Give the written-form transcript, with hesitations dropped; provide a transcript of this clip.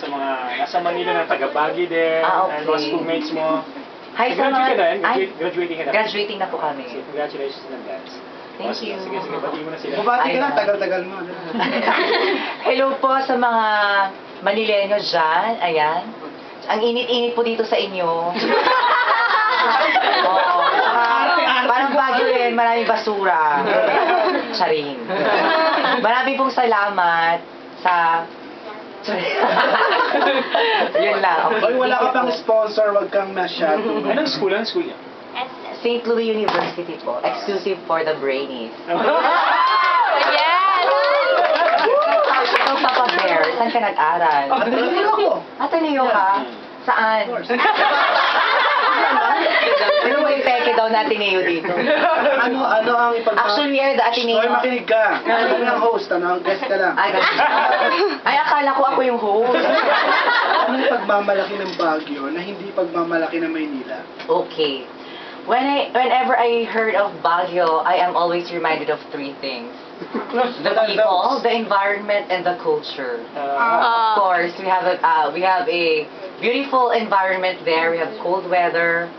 mga nasa Manila na taga-Baguio din, and mga schoolmates mo. Hi sa Graduate ka na, mga... graduating ka na. Graduating na po kami. Sige, congratulations in advance. Thank you. Sige, batiin mo na sila. Bumati ka na, Ayun. tagal-tagal mo. Hello po sa mga Manileño dyan. Ayan. Ang init-init po dito sa inyo. Oo. Parang Baguio rin, maraming basura. Charing. Maraming pong salamat sa... Yun lang. Pag wala ka pang sponsor, wag kang masyado. Anong school? Anong school yan? St. Louis University po. Exclusive for the brainies. Yes! Ito, Papa Bear, saan ka nag-aral? Ateneo ako. Ateneo ka? Saan? Ano ba yung peke daw na Ateneo dito? Ano ang Actually, the Ateneo. Hoy, makinig ka. Ano ang host, ano? Guest ka lang. Ay, akala ko ako yung host. Ano yung pagmamalaki ng Baguio na hindi pagmamalaki ng Maynila? Okay. Whenever I heard of Baguio, I am always reminded of three things. The people, the environment, and the culture. Of course, we have a beautiful environment there. We have cold weather.